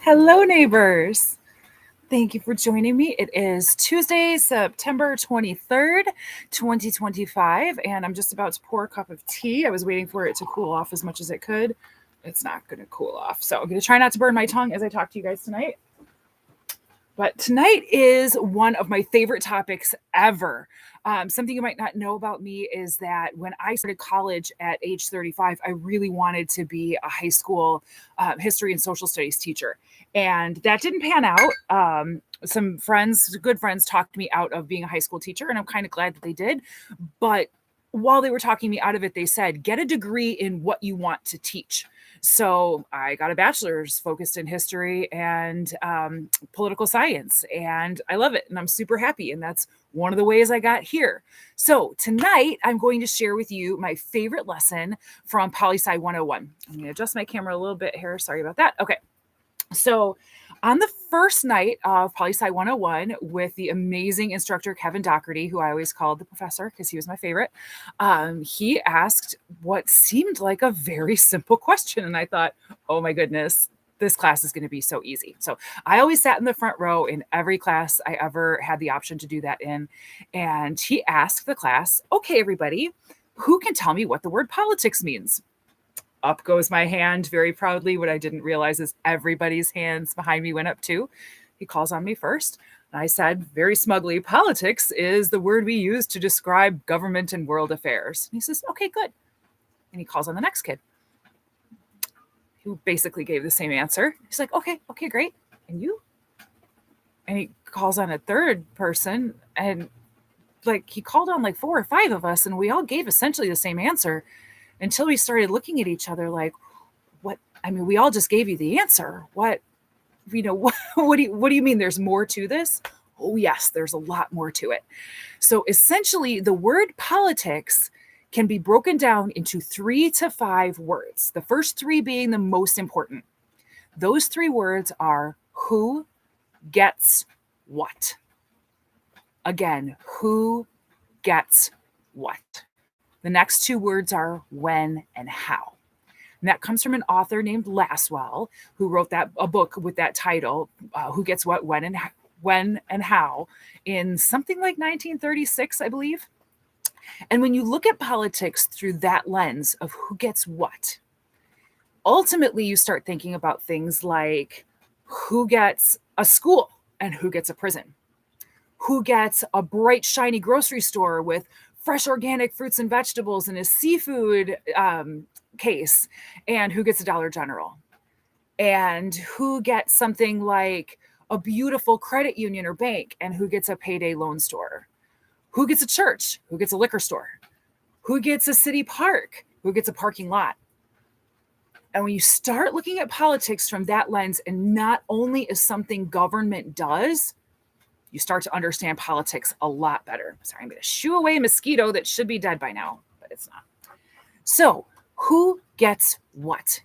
Hello, neighbors. Thank you for joining me. It is Tuesday, September 23rd, 2025, and I'm just about to pour a cup of tea. I was waiting for it to cool off as much as it could. It's not going to cool off, so I'm going to try not to burn my tongue as I talk to you guys tonight. But tonight is one of my favorite topics ever. Something you might not know about me is that when I started college at age 35, I really wanted to be a high school history and social studies teacher. And that didn't pan out. Some friends, good friends, talked me out of being a high school teacher, and I'm kind of glad that they did. But while they were talking me out of it, they said, get a degree in what you want to teach. So I got a bachelor's focused in history and political science, and I love it, and I'm super happy. And that's one of the ways I got here. So tonight, I'm going to share with you my favorite lesson from Poli Sci 101. I'm going to adjust my camera a little bit here. Sorry about that. Okay. So on the first night of Poli Sci 101 with the amazing instructor Kevin Doherty, who I always called the professor because he was my favorite, he asked what seemed like a very simple question. And I thought, oh my goodness, this class is going to be so easy. So I always sat in the front row in every class I ever had the option to do that in. And he asked the class, okay, everybody, who can tell me what the word politics means? Up goes my hand very proudly. What I didn't realize is everybody's hands behind me went up too. He calls on me first. And I said very smugly, politics is the word we use to describe government and world affairs. And he says, okay, good. And he calls on the next kid who basically gave the same answer. He's like, okay, great. And you? And he calls on a third person, and like he called on like 4 or 5 of us, and we all gave essentially the same answer until we started looking at each other like, what? I mean, we all just gave you the answer. What do you mean there's more to this? Oh yes, there's a lot more to it. So essentially the word politics can be broken down into 3 to 5 words. The first 3 being the most important. Those 3 words are who gets what. Again, who gets what. The next 2 words are when and how. And that comes from an author named Lasswell, who wrote a book with that title, Who Gets What, When and How, in something like 1936, I believe. And when you look at politics through that lens of who gets what, ultimately you start thinking about things like who gets a school and who gets a prison, who gets a bright, shiny grocery store with fresh organic fruits and vegetables and a seafood case, and who gets a Dollar General, and who gets something like a beautiful credit union or bank, and who gets a payday loan store, who gets a church, who gets a liquor store, who gets a city park, who gets a parking lot. And when you start looking at politics from that lens, and not only as something government does, you start to understand politics a lot better. Sorry, I'm going to shoo away a mosquito that should be dead by now, but it's not. So, who gets what?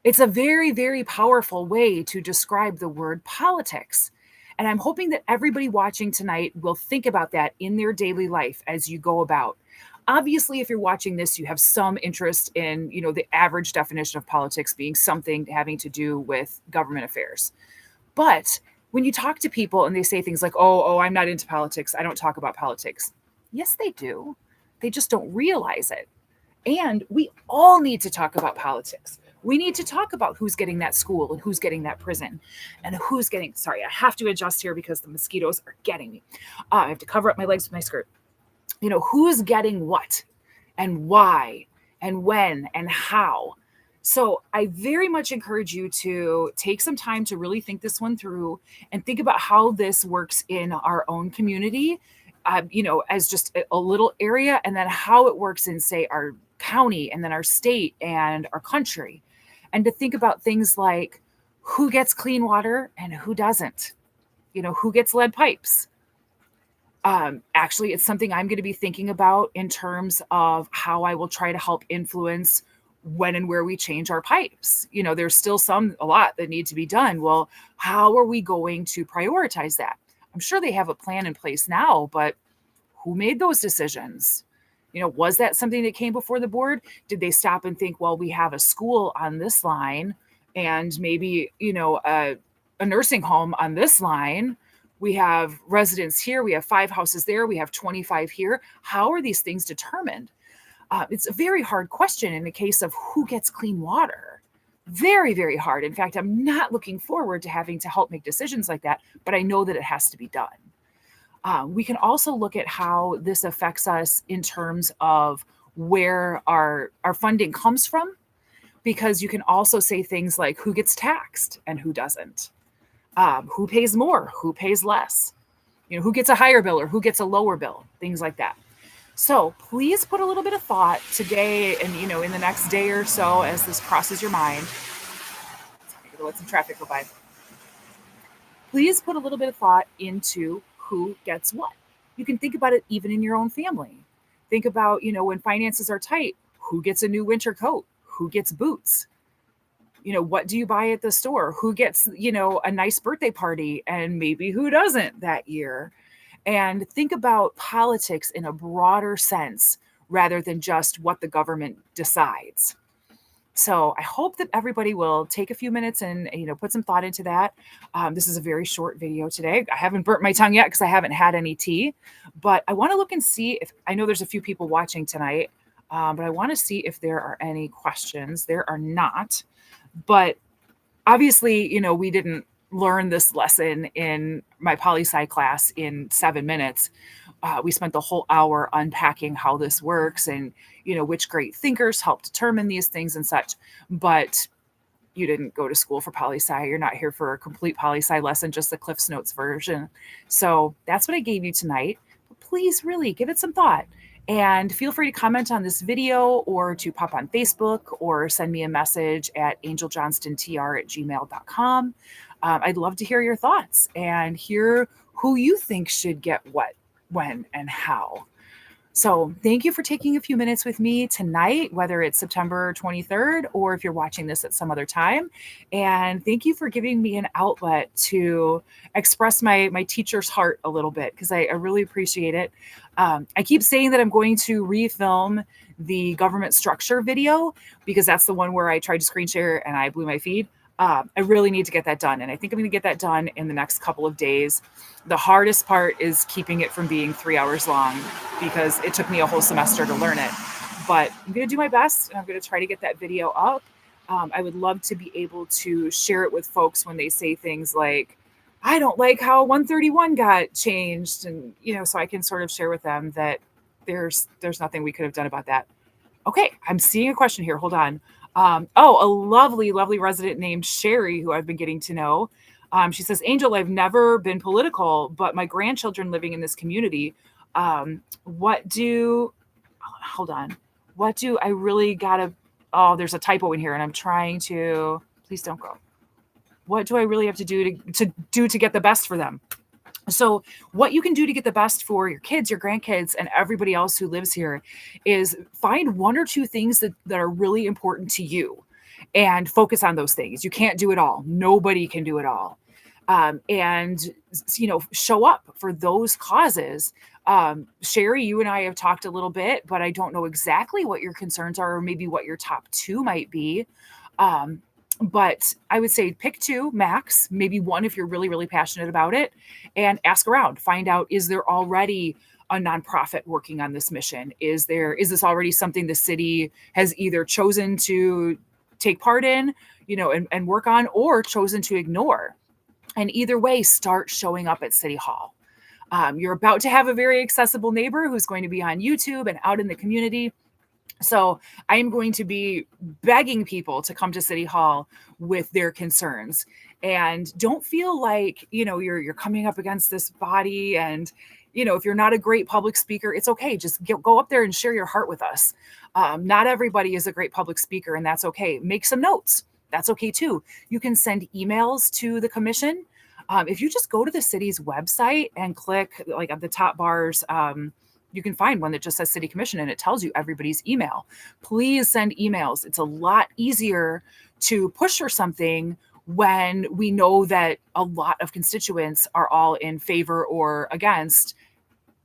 It's a very, very powerful way to describe the word politics. And I'm hoping that everybody watching tonight will think about that in their daily life as you go about. Obviously, if you're watching this, you have some interest in, the average definition of politics being something having to do with government affairs. But when you talk to people and they say things like, oh, I'm not into politics, I don't talk about politics. Yes, they do. They just don't realize it. And we all need to talk about politics. We need to talk about who's getting that school and who's getting that prison and who's getting, sorry, I have to adjust here because the mosquitoes are getting me. I have to cover up my legs with my skirt. Who's getting what and why and when and how. So I very much encourage you to take some time to really think this one through and think about how this works in our own community, as just a little area, and then how it works in, say, our county and then our state and our country. And to think about things like who gets clean water and who doesn't, who gets lead pipes. Actually, it's something I'm going to be thinking about in terms of how I will try to help influence when and where we change our pipes. There's still a lot that need to be done. Well, how are we going to prioritize that? I'm sure they have a plan in place now, but who made those decisions? Was that something that came before the board? Did they stop and think, well, we have a school on this line and maybe, a nursing home on this line. We have residents here. We have 5 houses there. We have 25 here. How are these things determined? It's a very hard question in the case of who gets clean water. Very, very hard. In fact, I'm not looking forward to having to help make decisions like that, but I know that it has to be done. We can also look at how this affects us in terms of where our funding comes from, because you can also say things like who gets taxed and who doesn't, who pays more, who pays less, who gets a higher bill or who gets a lower bill, things like that. So please put a little bit of thought today and, in the next day or so as this crosses your mind. Let some traffic go by. Please put a little bit of thought into who gets what. You can think about it even in your own family. Think about, when finances are tight, who gets a new winter coat? Who gets boots? What do you buy at the store? Who gets, a nice birthday party and maybe who doesn't that year? And think about politics in a broader sense rather than just what the government decides. So I hope that everybody will take a few minutes and, put some thought into that. This is a very short video today. I haven't burnt my tongue yet because I haven't had any tea, but I want to look and see if, I know there's a few people watching tonight, but I want to see if there are any questions. There are not, but obviously, we didn't learn this lesson in my poli-sci class in 7 minutes. We spent the whole hour unpacking how this works and, which great thinkers help determine these things and such. But you didn't go to school for poli-sci. You're not here for a complete poli-sci lesson, just the Cliff's Notes version. So that's what I gave you tonight. But please really give it some thought. And feel free to comment on this video or to pop on Facebook or send me a message at angeljohnstontr@gmail.com. I'd love to hear your thoughts and hear who you think should get what, when, and how. So thank you for taking a few minutes with me tonight, whether it's September 23rd or if you're watching this at some other time. And thank you for giving me an outlet to express my teacher's heart a little bit, because I really appreciate it. I keep saying that I'm going to refilm the government structure video because that's the one where I tried to screen share and I blew my feed. I really need to get that done. And I think I'm going to get that done in the next couple of days. The hardest part is keeping it from being 3 hours long because it took me a whole semester to learn it. But I'm going to do my best and I'm going to try to get that video up. I would love to be able to share it with folks when they say things like, I don't like how 131 got changed. And, so I can sort of share with them that there's nothing we could have done about that. Okay, I'm seeing a question here. Hold on. A lovely, lovely resident named Sherry, who I've been getting to know. She says, Angel, I've never been political, but my grandchildren living in this community, what do I really gotta, there's a typo in here and I'm trying to, please don't go. What do I really have to do to get the best for them? So what you can do to get the best for your kids, your grandkids, and everybody else who lives here is find 1 or 2 things that are really important to you and focus on those things. You can't do it all. Nobody can do it all. And show up for those causes. Sherry, you and I have talked a little bit, but I don't know exactly what your concerns are or maybe what your top 2 might be. But I would say pick 2 max, maybe 1 if you're really, really passionate about it, and ask around. Find out, is there already a nonprofit working on this mission? Is this already something the city has either chosen to take part in, and work on, or chosen to ignore? And either way, start showing up at City Hall. You're about to have a very accessible neighbor who's going to be on YouTube and out in the community. So I am going to be begging people to come to City Hall with their concerns, and don't feel like, you're coming up against this body. And, if you're not a great public speaker, it's okay. Just go up there and share your heart with us. Not everybody is a great public speaker, and that's okay. Make some notes. That's okay too. You can send emails to the commission. If you just go to the city's website and click like at the top bars, you can find one that just says City Commission and it tells you everybody's email. Please send emails. It's a lot easier to push for something when we know that a lot of constituents are all in favor or against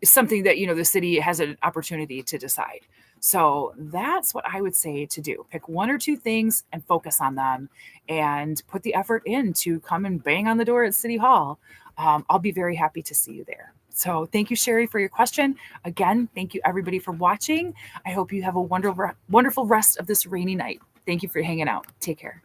something that, the city has an opportunity to decide. So that's what I would say to do. Pick one or two things and focus on them and put the effort in to come and bang on the door at City Hall. I'll be very happy to see you there. So thank you, Sherry, for your question. Again, thank you everybody for watching. I hope you have a wonderful rest of this rainy night. Thank you for hanging out. Take care.